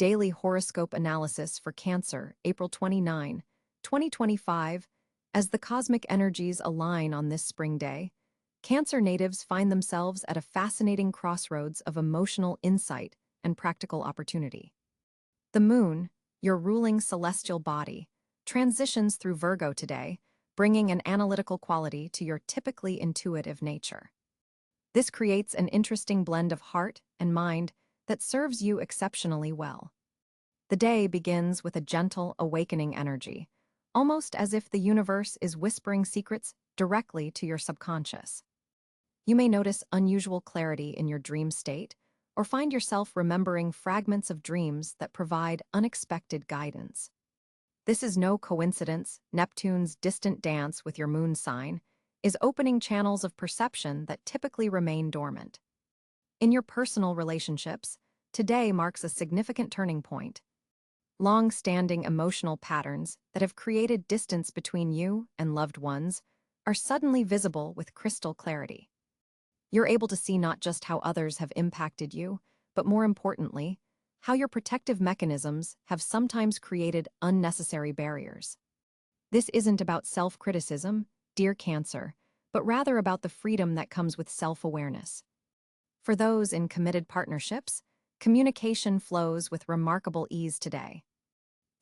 daily horoscope analysis for Cancer, April 29, 2025. As the cosmic energies align on this spring day, Cancer natives find themselves at a fascinating crossroads of emotional insight and practical opportunity. The moon, your ruling celestial body, transitions through Virgo today, bringing an analytical quality to your typically intuitive nature. This creates an interesting blend of heart and mind that serves you exceptionally well. The day begins with a gentle, awakening energy, almost as if the universe is whispering secrets directly to your subconscious. You may notice unusual clarity in your dream state, or find yourself remembering fragments of dreams that provide unexpected guidance. This is no coincidence. Neptune's distant dance with your moon sign is opening channels of perception that typically remain dormant. In your personal relationships, today marks a significant turning point. Long-standing emotional patterns that have created distance between you and loved ones are suddenly visible with crystal clarity. You're able to see not just how others have impacted you, but more importantly, how your protective mechanisms have sometimes created unnecessary barriers. This isn't about self-criticism, dear Cancer, but rather about the freedom that comes with self-awareness. For those in committed partnerships, communication flows with remarkable ease today.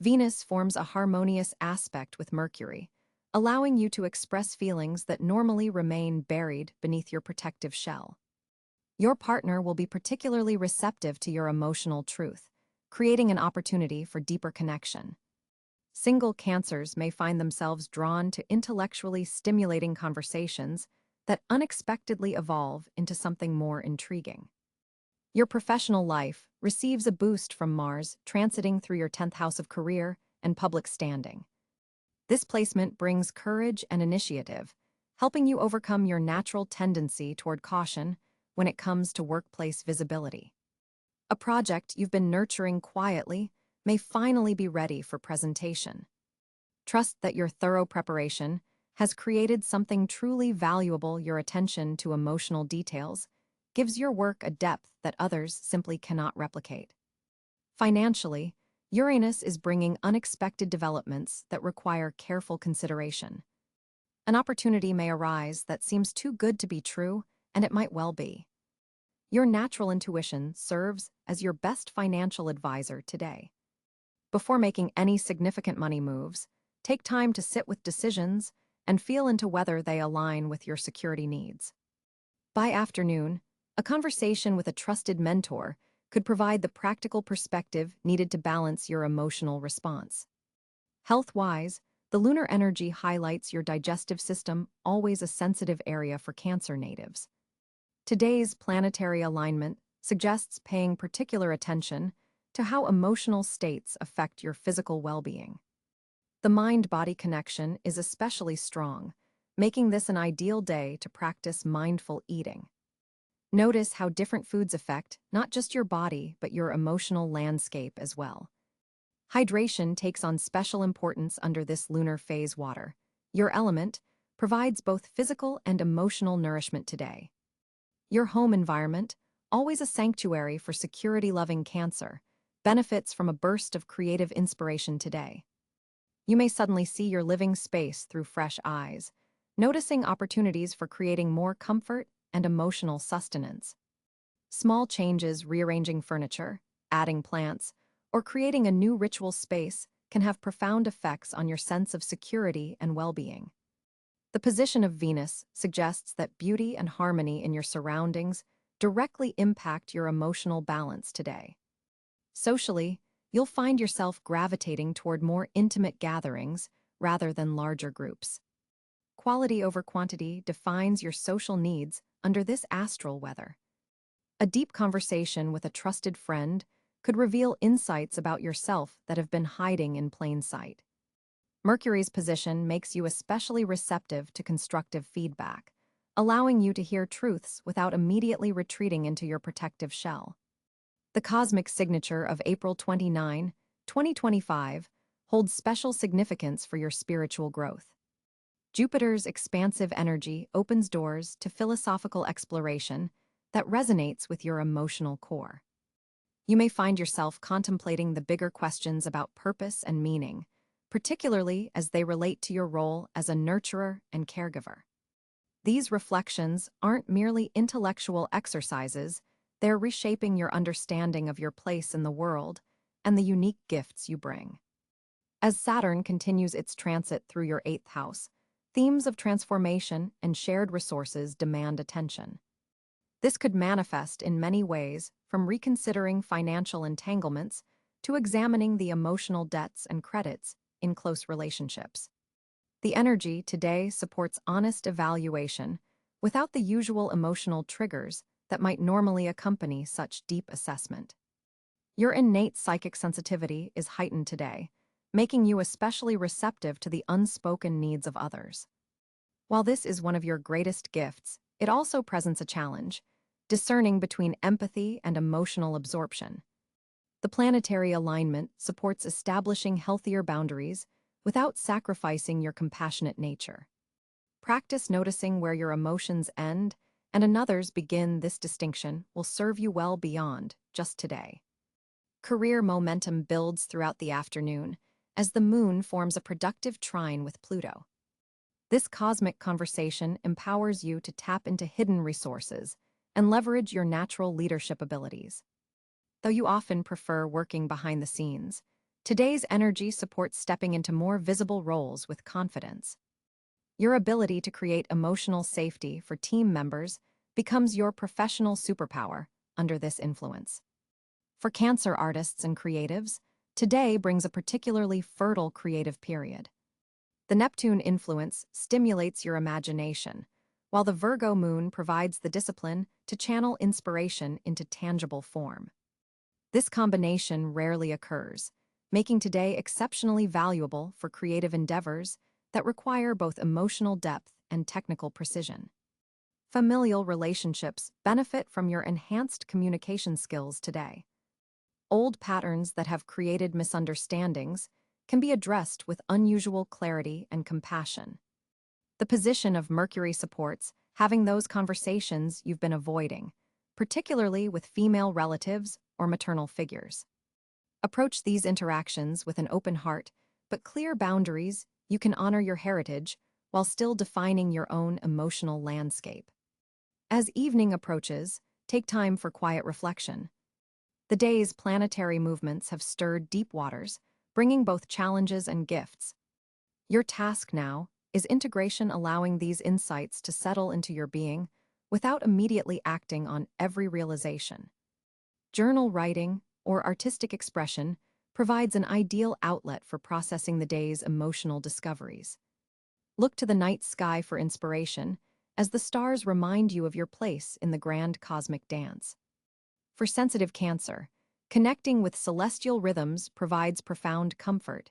Venus forms a harmonious aspect with Mercury, allowing you to express feelings that normally remain buried beneath your protective shell. Your partner will be particularly receptive to your emotional truth, creating an opportunity for deeper connection. Single Cancers may find themselves drawn to intellectually stimulating conversations that unexpectedly evolve into something more intriguing. Your professional life receives a boost from Mars transiting through your 10th house of career and public standing. This placement brings courage and initiative, helping you overcome your natural tendency toward caution when it comes to workplace visibility. A project you've been nurturing quietly may finally be ready for presentation. Trust that your thorough preparation has created something truly valuable. Your attention to emotional details gives your work a depth that others simply cannot replicate. Financially, Uranus is bringing unexpected developments that require careful consideration. An opportunity may arise that seems too good to be true, and it might well be. Your natural intuition serves as your best financial advisor today. Before making any significant money moves, take time to sit with decisions and feel into whether they align with your security needs. By afternoon, a conversation with a trusted mentor could provide the practical perspective needed to balance your emotional response. Health-wise, the lunar energy highlights your digestive system, always a sensitive area for Cancer natives. Today's planetary alignment suggests paying particular attention to how emotional states affect your physical well-being. The mind-body connection is especially strong, making this an ideal day to practice mindful eating. Notice how different foods affect not just your body, but your emotional landscape as well. Hydration takes on special importance under this lunar phase. Water, your element, provides both physical and emotional nourishment today. Your home environment, always a sanctuary for security-loving Cancer, benefits from a burst of creative inspiration today. You may suddenly see your living space through fresh eyes, noticing opportunities for creating more comfort and emotional sustenance. Small changes, rearranging furniture, adding plants, or creating a new ritual space can have profound effects on your sense of security and well-being. The position of Venus suggests that beauty and harmony in your surroundings directly impact your emotional balance today. Socially, you'll find yourself gravitating toward more intimate gatherings rather than larger groups. Quality over quantity defines your social needs under this astral weather. A deep conversation with a trusted friend could reveal insights about yourself that have been hiding in plain sight. Mercury's position makes you especially receptive to constructive feedback, allowing you to hear truths without immediately retreating into your protective shell. The cosmic signature of April 29, 2025, holds special significance for your spiritual growth. Jupiter's expansive energy opens doors to philosophical exploration that resonates with your emotional core. You may find yourself contemplating the bigger questions about purpose and meaning, particularly as they relate to your role as a nurturer and caregiver. These reflections aren't merely intellectual exercises, they're reshaping your understanding of your place in the world and the unique gifts you bring. As Saturn continues its transit through your 8th house, themes of transformation and shared resources demand attention. This could manifest in many ways, from reconsidering financial entanglements to examining the emotional debts and credits in close relationships. The energy today supports honest evaluation without the usual emotional triggers that might normally accompany such deep assessment. Your innate psychic sensitivity is heightened today, making you especially receptive to the unspoken needs of others. While this is one of your greatest gifts, it also presents a challenge, discerning between empathy and emotional absorption. The planetary alignment supports establishing healthier boundaries without sacrificing your compassionate nature. Practice noticing where your emotions end and another's begin. This distinction will serve you well beyond just today. Career momentum builds throughout the afternoon as the moon forms a productive trine with Pluto. This cosmic conversation empowers you to tap into hidden resources and leverage your natural leadership abilities. Though you often prefer working behind the scenes, today's energy supports stepping into more visible roles with confidence. Your ability to create emotional safety for team members becomes your professional superpower under this influence. For Cancer artists and creatives, today brings a particularly fertile creative period. The Neptune influence stimulates your imagination, while the Virgo moon provides the discipline to channel inspiration into tangible form. This combination rarely occurs, making today exceptionally valuable for creative endeavors that require both emotional depth and technical precision. Familial relationships benefit from your enhanced communication skills today. Old patterns that have created misunderstandings can be addressed with unusual clarity and compassion. The position of Mercury supports having those conversations you've been avoiding, particularly with female relatives or maternal figures. Approach these interactions with an open heart, but clear boundaries. You can honor your heritage while still defining your own emotional landscape. As evening approaches, take time for quiet reflection. The day's planetary movements have stirred deep waters, bringing both challenges and gifts. Your task now is integration, allowing these insights to settle into your being without immediately acting on every realization. Journal writing or artistic expression provides an ideal outlet for processing the day's emotional discoveries. Look to the night sky for inspiration, as the stars remind you of your place in the grand cosmic dance. For sensitive Cancer, connecting with celestial rhythms provides profound comfort.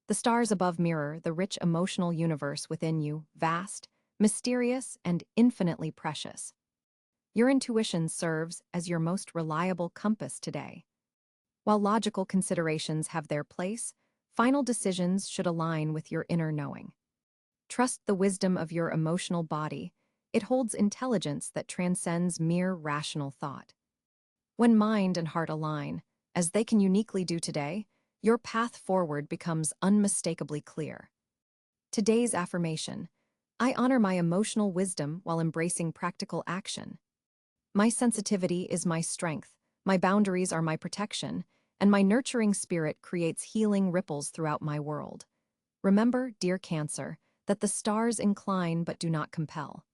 The stars above mirror the rich emotional universe within you, vast, mysterious, and infinitely precious. Your intuition serves as your most reliable compass today. While logical considerations have their place, final decisions should align with your inner knowing. Trust the wisdom of your emotional body. It holds intelligence that transcends mere rational thought. When mind and heart align, as they can uniquely do today, your path forward becomes unmistakably clear. Today's affirmation: I honor my emotional wisdom while embracing practical action. My sensitivity is my strength, my boundaries are my protection, and my nurturing spirit creates healing ripples throughout my world. Remember, dear Cancer, that the stars incline but do not compel.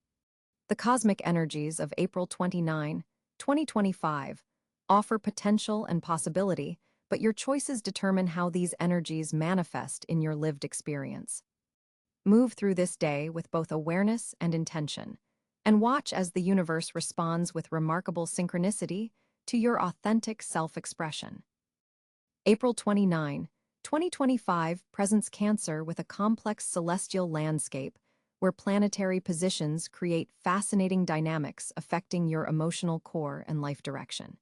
The cosmic energies of April 29, 2025 offer potential and possibility, but your choices determine how these energies manifest in your lived experience. Move through this day with both awareness and intention, and watch as the universe responds with remarkable synchronicity to your authentic self-expression. April 29, 2025 presents Cancer with a complex celestial landscape where planetary positions create fascinating dynamics affecting your emotional core and life direction.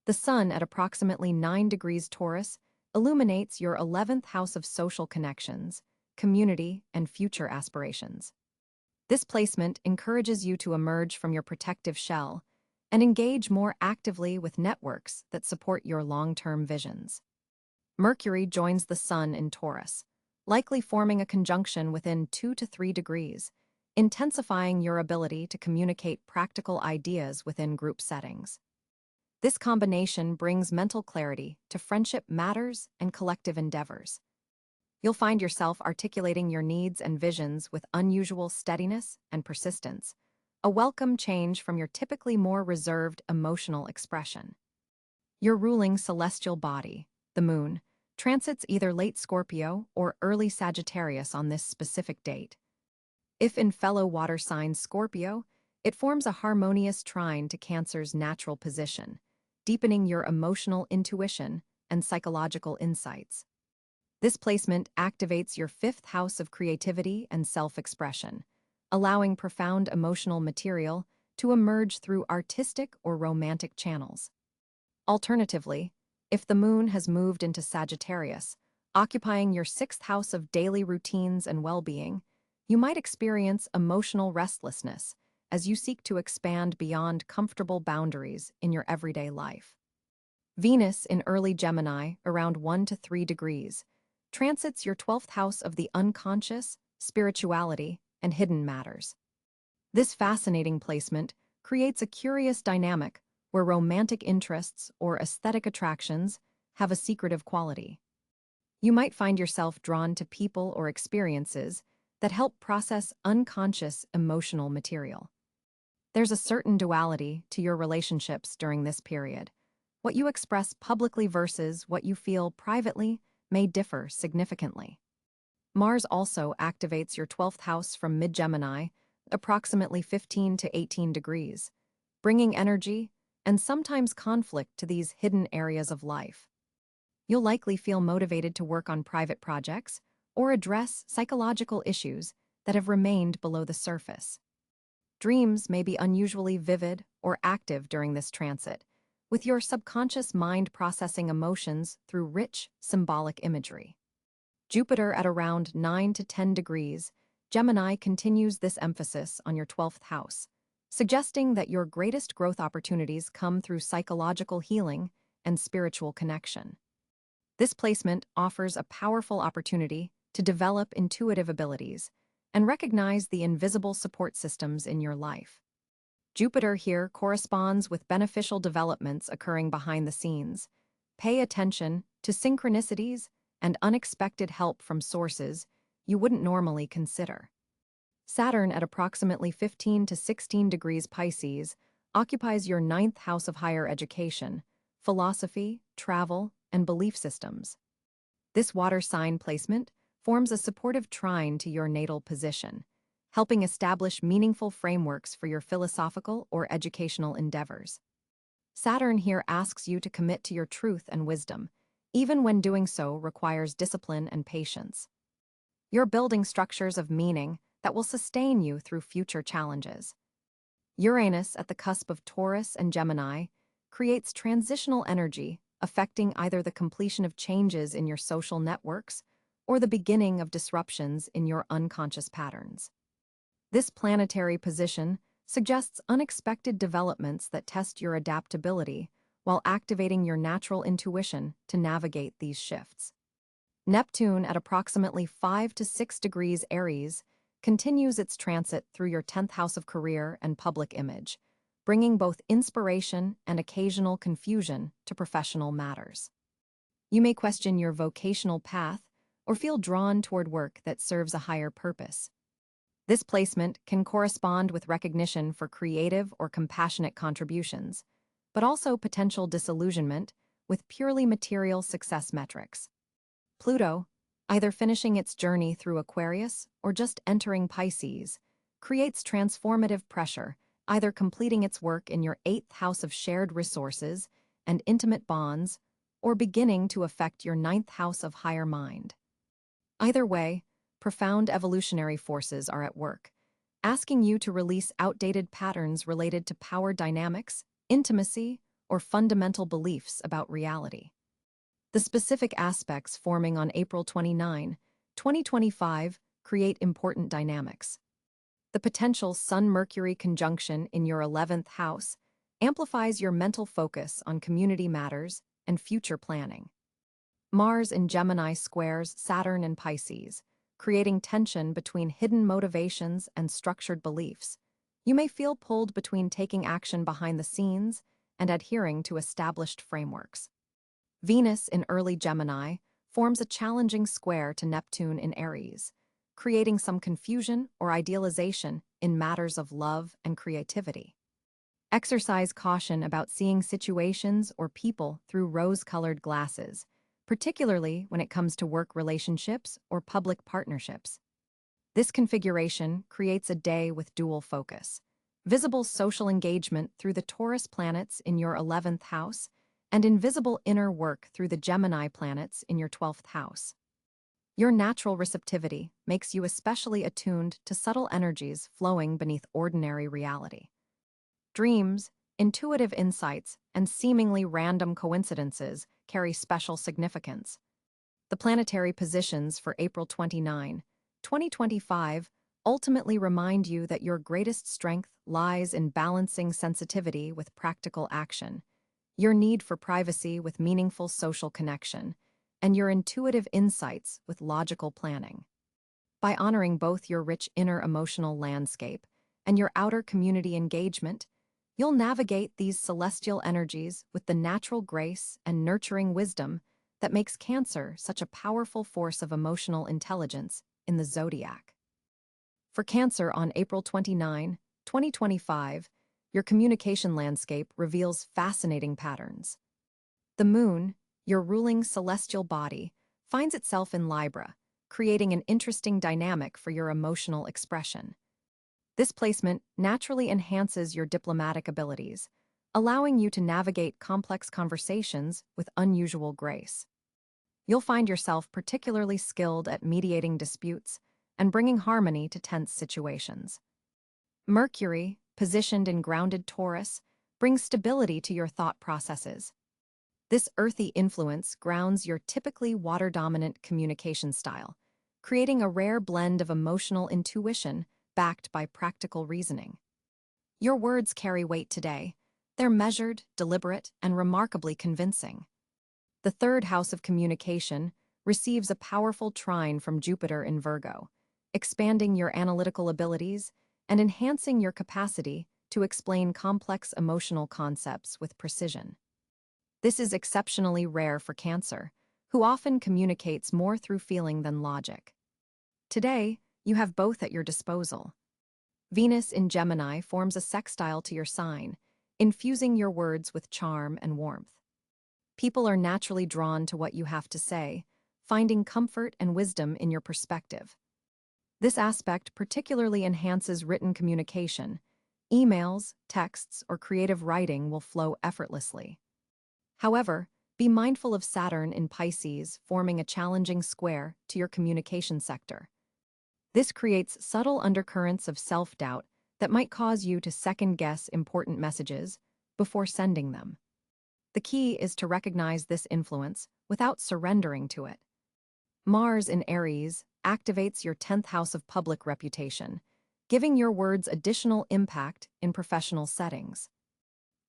The Sun at approximately 9 degrees Taurus illuminates your 11th house of social connections, community, and future aspirations. This placement encourages you to emerge from your protective shell and engage more actively with networks that support your long-term visions. Mercury joins the Sun in Taurus, likely forming a conjunction within 2 to 3 degrees, intensifying your ability to communicate practical ideas within group settings. This combination brings mental clarity to friendship matters and collective endeavors. You'll find yourself articulating your needs and visions with unusual steadiness and persistence, a welcome change from your typically more reserved emotional expression. Your ruling celestial body, the Moon, transits either late Scorpio or early Sagittarius on this specific date. If in fellow water sign Scorpio, it forms a harmonious trine to Cancer's natural position, deepening your emotional intuition and psychological insights. This placement activates your fifth house of creativity and self-expression, allowing profound emotional material to emerge through artistic or romantic channels. Alternatively, if the Moon has moved into Sagittarius, occupying your sixth house of daily routines and well-being, you might experience emotional restlessness as you seek to expand beyond comfortable boundaries in your everyday life. Venus in early Gemini, around 1 to 3 degrees, transits your 12th house of the unconscious, spirituality, and hidden matters. This fascinating placement creates a curious dynamic where romantic interests or aesthetic attractions have a secretive quality. You might find yourself drawn to people or experiences that help process unconscious emotional material. There's a certain duality to your relationships during this period. What you express publicly versus what you feel privately may differ significantly. Mars also activates your 12th house from mid-Gemini, approximately 15 to 18 degrees, bringing energy and sometimes conflict to these hidden areas of life. You'll likely feel motivated to work on private projects or address psychological issues that have remained below the surface. Dreams may be unusually vivid or active during this transit, with your subconscious mind processing emotions through rich, symbolic imagery. Jupiter at around 9 to 10 degrees, Gemini continues this emphasis on your 12th house, suggesting that your greatest growth opportunities come through psychological healing and spiritual connection. This placement offers a powerful opportunity to develop intuitive abilities and recognize the invisible support systems in your life. Jupiter here corresponds with beneficial developments occurring behind the scenes. Pay attention to synchronicities and unexpected help from sources you wouldn't normally consider. Saturn at approximately 15 to 16 degrees Pisces occupies your ninth house of higher education, philosophy, travel, and belief systems. This water sign placement forms a supportive trine to your natal position, helping establish meaningful frameworks for your philosophical or educational endeavors. Saturn here asks you to commit to your truth and wisdom, even when doing so requires discipline and patience. You're building structures of meaning that will sustain you through future challenges. Uranus at the cusp of Taurus and Gemini creates transitional energy affecting either the completion of changes in your social networks or the beginning of disruptions in your unconscious patterns. This planetary position suggests unexpected developments that test your adaptability while activating your natural intuition to navigate these shifts. Neptune at approximately 5 to 6 degrees Aries continues its transit through your 10th house of career and public image, bringing both inspiration and occasional confusion to professional matters. You may question your vocational path or feel drawn toward work that serves a higher purpose. This placement can correspond with recognition for creative or compassionate contributions, but also potential disillusionment with purely material success metrics. Pluto, either finishing its journey through Aquarius or just entering Pisces, creates transformative pressure, either completing its work in your 8th house of shared resources and intimate bonds, or beginning to affect your 9th house of higher mind. Either way, profound evolutionary forces are at work, asking you to release outdated patterns related to power dynamics, intimacy, or fundamental beliefs about reality. The specific aspects forming on April 29, 2025 create important dynamics. The potential Sun-Mercury conjunction in your 11th house amplifies your mental focus on community matters and future planning. Mars in Gemini squares Saturn in Pisces, creating tension between hidden motivations and structured beliefs. You may feel pulled between taking action behind the scenes and adhering to established frameworks. Venus in early Gemini forms a challenging square to Neptune in Aries, creating some confusion or idealization in matters of love and creativity. Exercise caution about seeing situations or people through rose-colored glasses, particularly when it comes to work relationships or public partnerships. This configuration creates a day with dual focus: visible social engagement through the Taurus planets in your 11th house, and invisible inner work through the Gemini planets in your 12th house. Your natural receptivity makes you especially attuned to subtle energies flowing beneath ordinary reality. Dreams, intuitive insights, and seemingly random coincidences carry special significance. The planetary positions for April 29, 2025 ultimately remind you that your greatest strength lies in balancing sensitivity with practical action, your need for privacy with meaningful social connection, and your intuitive insights with logical planning. By honoring both your rich inner emotional landscape and your outer community engagement, you'll navigate these celestial energies with the natural grace and nurturing wisdom that makes Cancer such a powerful force of emotional intelligence in the zodiac. For Cancer on April 29, 2025, your communication landscape reveals fascinating patterns. The moon, your ruling celestial body, finds itself in Libra, creating an interesting dynamic for your emotional expression. This placement naturally enhances your diplomatic abilities, allowing you to navigate complex conversations with unusual grace. You'll find yourself particularly skilled at mediating disputes and bringing harmony to tense situations. Mercury, positioned in grounded Taurus, brings stability to your thought processes. This earthy influence grounds your typically water-dominant communication style, creating a rare blend of emotional intuition backed by practical reasoning. Your words carry weight today. They're measured, deliberate, and remarkably convincing. The third house of communication receives a powerful trine from Jupiter in Virgo, expanding your analytical abilities and enhancing your capacity to explain complex emotional concepts with precision. This is exceptionally rare for Cancer, who often communicates more through feeling than logic. Today, you have both at your disposal. Venus in Gemini forms a sextile to your sign, infusing your words with charm and warmth. People are naturally drawn to what you have to say, finding comfort and wisdom in your perspective. This aspect particularly enhances written communication. Emails, texts, or creative writing will flow effortlessly. However, be mindful of Saturn in Pisces forming a challenging square to your communication sector. This creates subtle undercurrents of self-doubt that might cause you to second-guess important messages before sending them. The key is to recognize this influence without surrendering to it. Mars in Aries activates your 10th house of public reputation, giving your words additional impact in professional settings.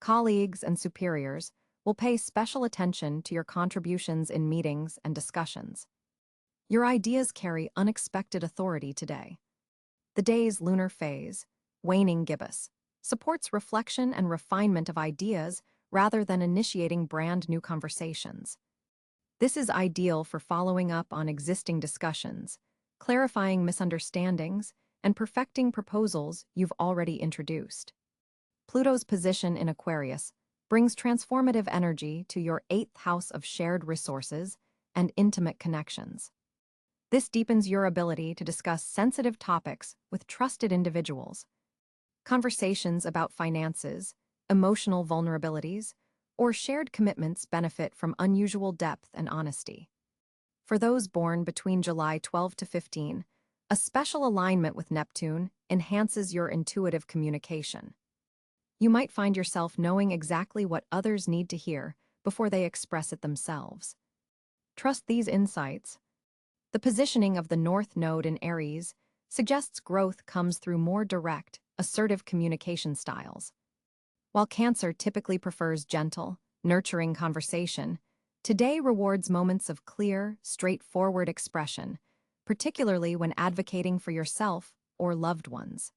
Colleagues and superiors will pay special attention to your contributions in meetings and discussions. Your ideas carry unexpected authority today. The day's lunar phase, waning gibbous, supports reflection and refinement of ideas rather than initiating brand new conversations. This is ideal for following up on existing discussions, clarifying misunderstandings, and perfecting proposals you've already introduced. Pluto's position in Aquarius brings transformative energy to your 8th house of shared resources and intimate connections. This deepens your ability to discuss sensitive topics with trusted individuals. Conversations about finances, emotional vulnerabilities, or shared commitments benefit from unusual depth and honesty. For those born between July 12 to 15, a special alignment with Neptune enhances your intuitive communication. You might find yourself knowing exactly what others need to hear before they express it themselves. Trust these insights. The positioning of the North Node in Aries suggests growth comes through more direct, assertive communication styles. While Cancer typically prefers gentle, nurturing conversation, today rewards moments of clear, straightforward expression, particularly when advocating for yourself or loved ones.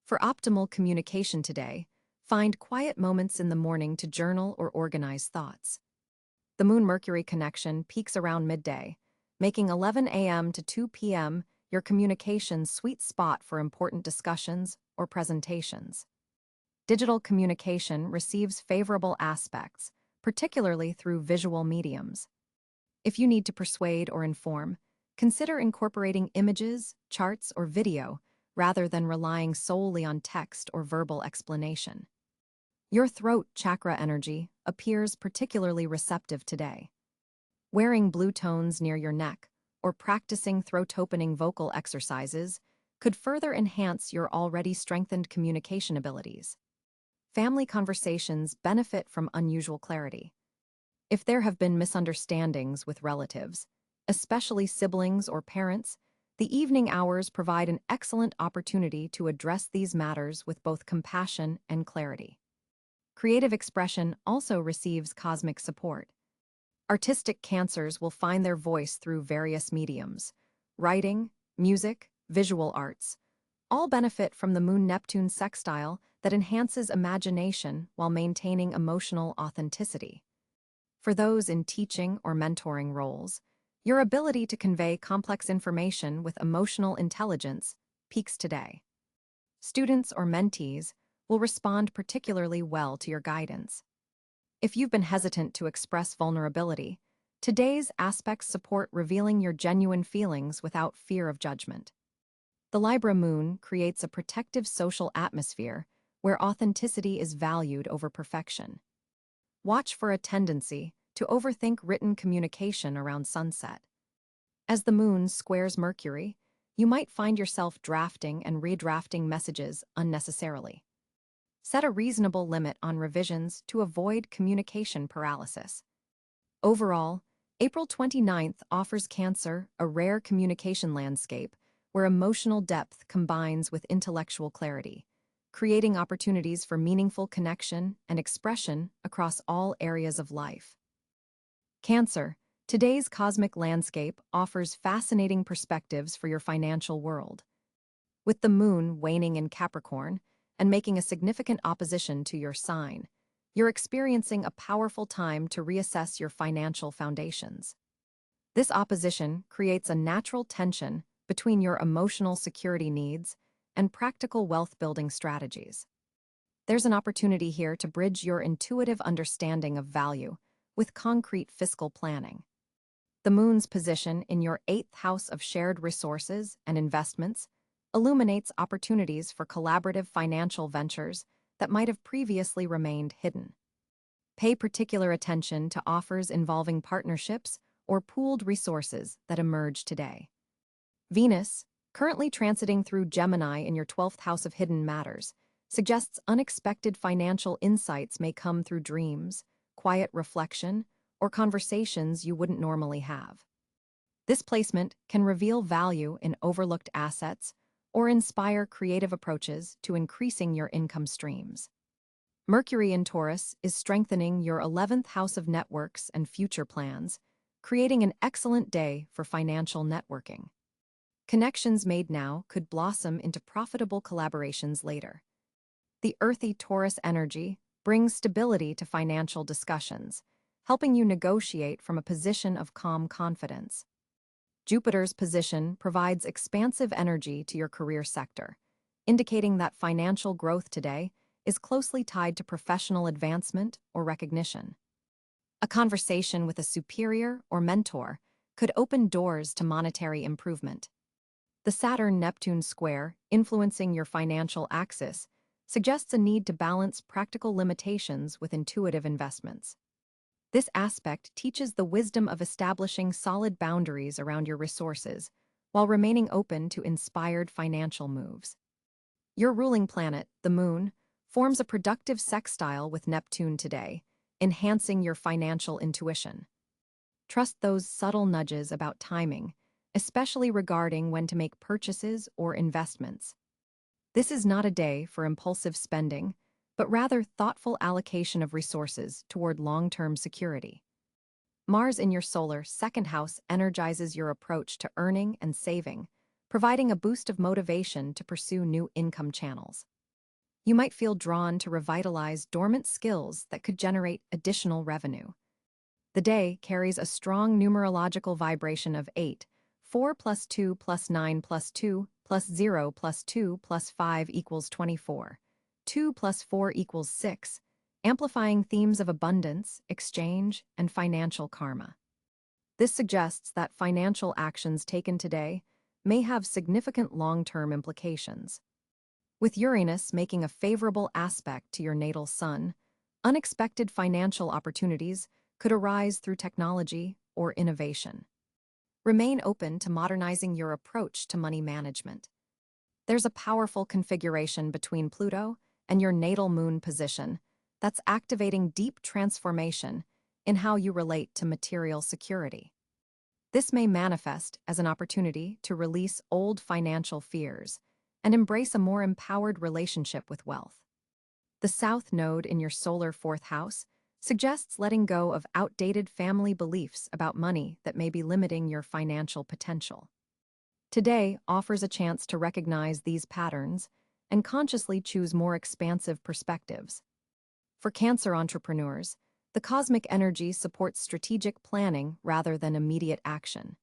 For optimal communication today, find quiet moments in the morning to journal or organize thoughts. The Moon-Mercury connection peaks around midday, making 11 a.m. to 2 p.m. your communication's sweet spot for important discussions or presentations. Digital communication receives favorable aspects, particularly through visual mediums. If you need to persuade or inform, consider incorporating images, charts, or video rather than relying solely on text or verbal explanation. Your throat chakra energy appears particularly receptive today. Wearing blue tones near your neck or practicing throat-opening vocal exercises could further enhance your already strengthened communication abilities. Family conversations benefit from unusual clarity. If there have been misunderstandings with relatives, especially siblings or parents, the evening hours provide an excellent opportunity to address these matters with both compassion and clarity. Creative expression also receives cosmic support. Artistic Cancers will find their voice through various mediums. Writing, music, visual arts all benefit from the Moon-Neptune sextile that enhances imagination while maintaining emotional authenticity. For those in teaching or mentoring roles, your ability to convey complex information with emotional intelligence peaks today. Students or mentees will respond particularly well to your guidance. If you've been hesitant to express vulnerability, today's aspects support revealing your genuine feelings without fear of judgment. The Libra moon creates a protective social atmosphere where authenticity is valued over perfection. Watch for a tendency to overthink written communication around sunset. As the moon squares Mercury, you might find yourself drafting and redrafting messages unnecessarily. Set a reasonable limit on revisions to avoid communication paralysis. Overall, April 29th offers Cancer a rare communication landscape where emotional depth combines with intellectual clarity, creating opportunities for meaningful connection and expression across all areas of life. Cancer, today's cosmic landscape offers fascinating perspectives for your financial world. With the moon waning in Capricorn and making a significant opposition to your sign, you're experiencing a powerful time to reassess your financial foundations. This opposition creates a natural tension between your emotional security needs and practical wealth-building strategies. There's an opportunity here to bridge your intuitive understanding of value with concrete fiscal planning. The moon's position in your 8th house of shared resources and investments illuminates opportunities for collaborative financial ventures that might have previously remained hidden. Pay particular attention to offers involving partnerships or pooled resources that emerge today. Venus, currently transiting through Gemini in your 12th house of hidden matters, suggests unexpected financial insights may come through dreams, quiet reflection, or conversations you wouldn't normally have. This placement can reveal value in overlooked assets or inspire creative approaches to increasing your income streams. Mercury in Taurus is strengthening your 11th house of networks and future plans, creating an excellent day for financial networking. Connections made now could blossom into profitable collaborations later. The earthy Taurus energy brings stability to financial discussions, helping you negotiate from a position of calm confidence. Jupiter's position provides expansive energy to your career sector, indicating that financial growth today is closely tied to professional advancement or recognition. A conversation with a superior or mentor could open doors to monetary improvement. The Saturn-Neptune square, influencing your financial axis, suggests a need to balance practical limitations with intuitive investments. This aspect teaches the wisdom of establishing solid boundaries around your resources while remaining open to inspired financial moves. Your ruling planet, the Moon, forms a productive sextile with Neptune today, enhancing your financial intuition. Trust those subtle nudges about timing, especially regarding when to make purchases or investments. This is not a day for impulsive spending, but rather thoughtful allocation of resources toward long-term security. Mars in your solar second house energizes your approach to earning and saving, providing a boost of motivation to pursue new income channels. You might feel drawn to revitalize dormant skills that could generate additional revenue. The day carries a strong numerological vibration of 8, 4 plus 2 plus 9 plus 2 plus 0 plus 2 plus 5 equals 24. 2 plus 4 equals 6, amplifying themes of abundance, exchange, and financial karma. This suggests that financial actions taken today may have significant long-term implications. With Uranus making a favorable aspect to your natal sun, unexpected financial opportunities could arise through technology or innovation. Remain open to modernizing your approach to money management. There's a powerful configuration between Pluto and your natal moon position that's activating deep transformation in how you relate to material security. This may manifest as an opportunity to release old financial fears and embrace a more empowered relationship with wealth. The South Node in your solar fourth house suggests letting go of outdated family beliefs about money that may be limiting your financial potential. Today offers a chance to recognize these patterns and consciously choose more expansive perspectives. For Cancer entrepreneurs, the cosmic energy supports strategic planning rather than immediate action.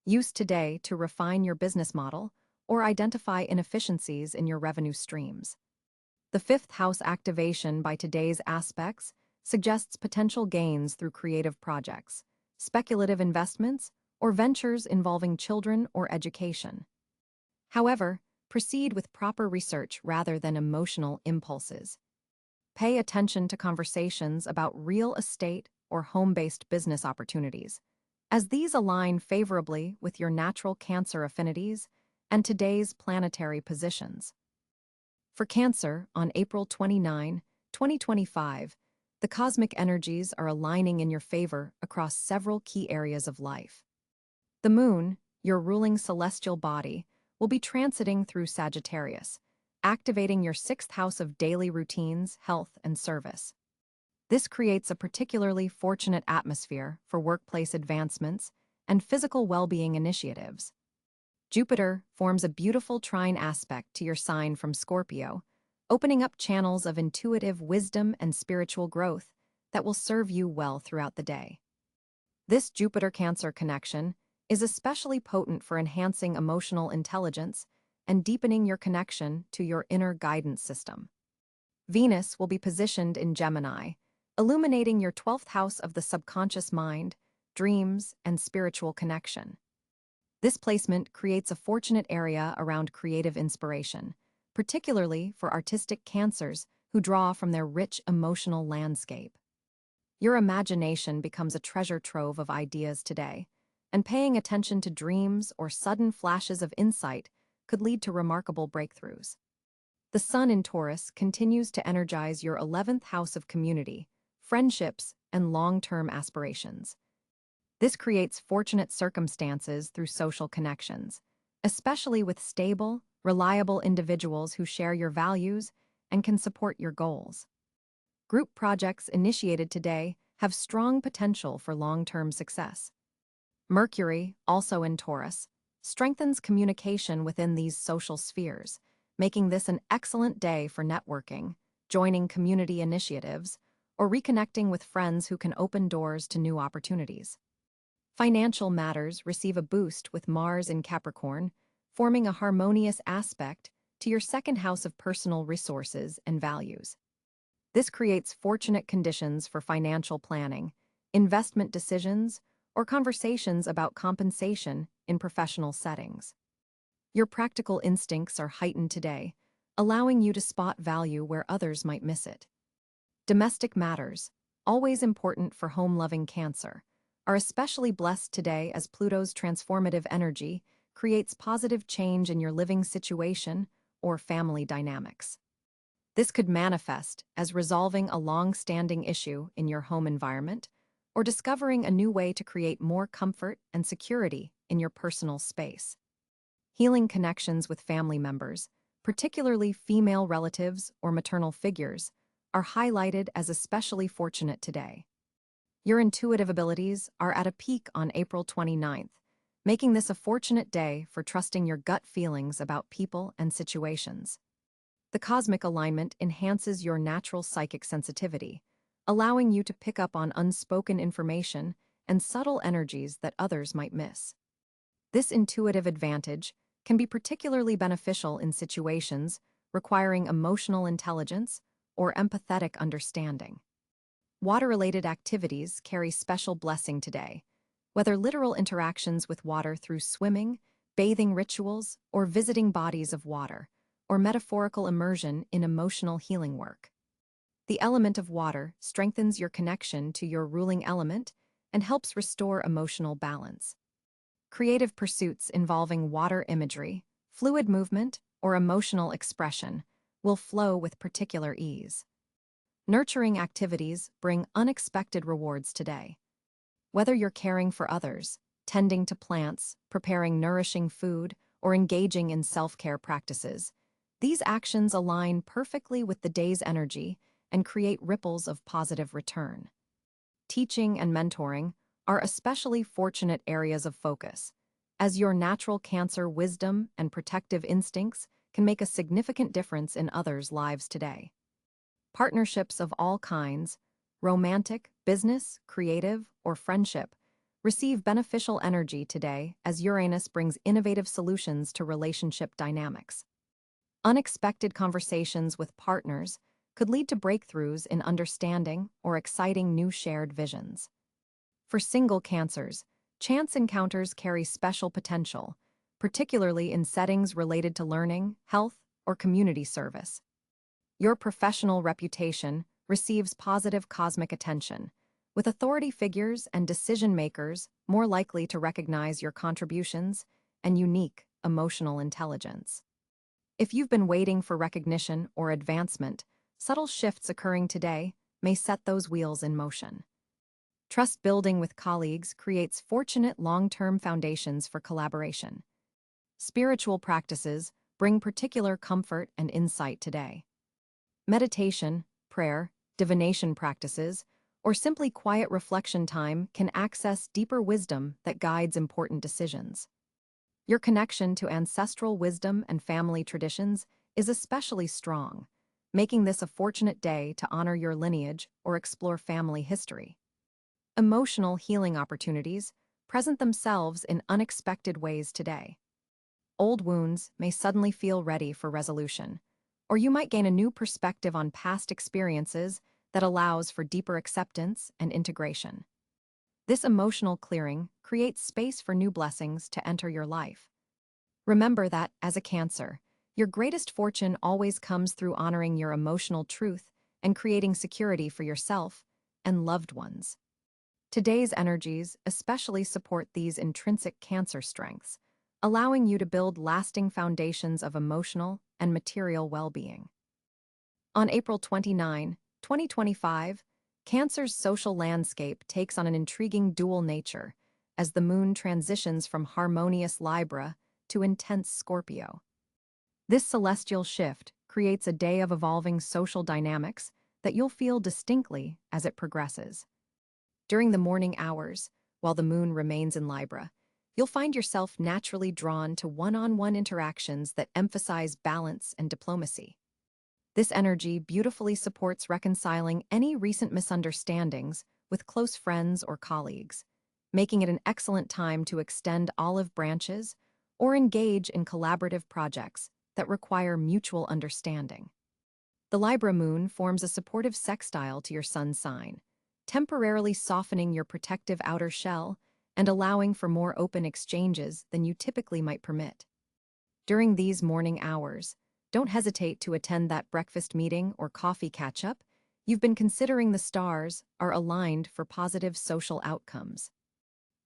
Use today to refine your business model or identify inefficiencies in your revenue streams. The fifth house activation by today's aspects suggests potential gains through creative projects, speculative investments, or ventures involving children or education. However, proceed with proper research rather than emotional impulses. Pay attention to conversations about real estate or home-based business opportunities, as these align favorably with your natural Cancer affinities and today's planetary positions. For Cancer, on April 29, 2025, the cosmic energies are aligning in your favor across several key areas of life. The moon, your ruling celestial body, will be transiting through Sagittarius, activating your sixth house of daily routines, health, and service. This creates a particularly fortunate atmosphere for workplace advancements and physical well-being initiatives. Jupiter forms a beautiful trine aspect to your sign from Scorpio, opening up channels of intuitive wisdom and spiritual growth that will serve you well throughout the day. This Jupiter-Cancer connection is especially potent for enhancing emotional intelligence and deepening your connection to your inner guidance system. Venus will be positioned in Gemini, illuminating your 12th house of the subconscious mind, dreams, and spiritual connection. This placement creates a fortunate area around creative inspiration, particularly for artistic Cancers who draw from their rich emotional landscape. Your imagination becomes a treasure trove of ideas today, and paying attention to dreams or sudden flashes of insight could lead to remarkable breakthroughs. The Sun in Taurus continues to energize your 11th house of community, friendships, and long-term aspirations. This creates fortunate circumstances through social connections, especially with stable, reliable individuals who share your values and can support your goals. Group projects initiated today have strong potential for long-term success. Mercury, also in Taurus, strengthens communication within these social spheres, making this an excellent day for networking, joining community initiatives, or reconnecting with friends who can open doors to new opportunities. Financial matters receive a boost with Mars in Capricorn, forming a harmonious aspect to your second house of personal resources and values. This creates fortunate conditions for financial planning, investment decisions, or conversations about compensation in professional settings. Your practical instincts are heightened today, allowing you to spot value where others might miss it. Domestic matters, always important for home-loving Cancer, are especially blessed today as Pluto's transformative energy creates positive change in your living situation or family dynamics. This could manifest as resolving a long-standing issue in your home environment or discovering a new way to create more comfort and security in your personal space. Healing connections with family members, particularly female relatives or maternal figures, are highlighted as especially fortunate today. Your intuitive abilities are at a peak on April 29th, making this a fortunate day for trusting your gut feelings about people and situations. The cosmic alignment enhances your natural psychic sensitivity, allowing you to pick up on unspoken information and subtle energies that others might miss. This intuitive advantage can be particularly beneficial in situations requiring emotional intelligence or empathetic understanding. Water-related activities carry special blessing today, whether literal interactions with water through swimming, bathing rituals, or visiting bodies of water, or metaphorical immersion in emotional healing work. The element of water strengthens your connection to your ruling element and helps restore emotional balance. Creative pursuits involving water imagery, fluid movement, or emotional expression will flow with particular ease. Nurturing activities bring unexpected rewards today. Whether you're caring for others, tending to plants, preparing nourishing food, or engaging in self-care practices, these actions align perfectly with the day's energy and create ripples of positive return. Teaching and mentoring are especially fortunate areas of focus, as your natural Cancer wisdom and protective instincts can make a significant difference in others' lives today. Partnerships of all kinds, romantic, business, creative, or friendship, receive beneficial energy today as Uranus brings innovative solutions to relationship dynamics. Unexpected conversations with partners could lead to breakthroughs in understanding or exciting new shared visions. For single Cancers, chance encounters carry special potential, particularly in settings related to learning, health, or community service. Your professional reputation receives positive cosmic attention, with authority figures and decision-makers more likely to recognize your contributions and unique emotional intelligence. If you've been waiting for recognition or advancement, subtle shifts occurring today may set those wheels in motion. Trust building with colleagues creates fortunate long-term foundations for collaboration. Spiritual practices bring particular comfort and insight today. Meditation, prayer, divination practices, or simply quiet reflection time can access deeper wisdom that guides important decisions. Your connection to ancestral wisdom and family traditions is especially strong, making this a fortunate day to honor your lineage or explore family history. Emotional healing opportunities present themselves in unexpected ways today. Old wounds may suddenly feel ready for resolution, or you might gain a new perspective on past experiences that allows for deeper acceptance and integration. This emotional clearing creates space for new blessings to enter your life. Remember that, as a Cancer, your greatest fortune always comes through honoring your emotional truth and creating security for yourself and loved ones. Today's energies especially support these intrinsic Cancer strengths, allowing you to build lasting foundations of emotional and material well-being. On April 29, 2025, Cancer's social landscape takes on an intriguing dual nature as the moon transitions from harmonious Libra to intense Scorpio. This celestial shift creates a day of evolving social dynamics that you'll feel distinctly as it progresses. During the morning hours, while the moon remains in Libra, you'll find yourself naturally drawn to one-on-one interactions that emphasize balance and diplomacy. This energy beautifully supports reconciling any recent misunderstandings with close friends or colleagues, making it an excellent time to extend olive branches or engage in collaborative projects that require mutual understanding. The Libra moon forms a supportive sextile to your sun sign, temporarily softening your protective outer shell and allowing for more open exchanges than you typically might permit. During these morning hours, don't hesitate to attend that breakfast meeting or coffee catch-up. You've been considering the stars are aligned for positive social outcomes.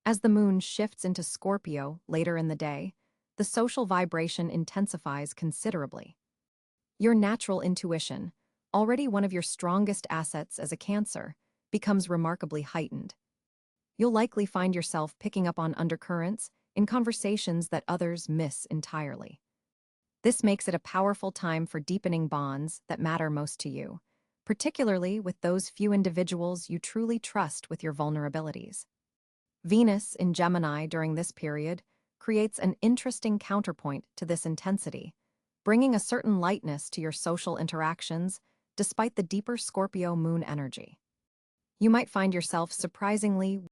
As the moon shifts into Scorpio later in the day, the social vibration intensifies considerably. Your natural intuition, already one of your strongest assets as a Cancer, becomes remarkably heightened. You'll likely find yourself picking up on undercurrents in conversations that others miss entirely. This makes it a powerful time for deepening bonds that matter most to you, particularly with those few individuals you truly trust with your vulnerabilities. Venus in Gemini during this period creates an interesting counterpoint to this intensity, bringing a certain lightness to your social interactions despite the deeper Scorpio moon energy. You might find yourself surprisingly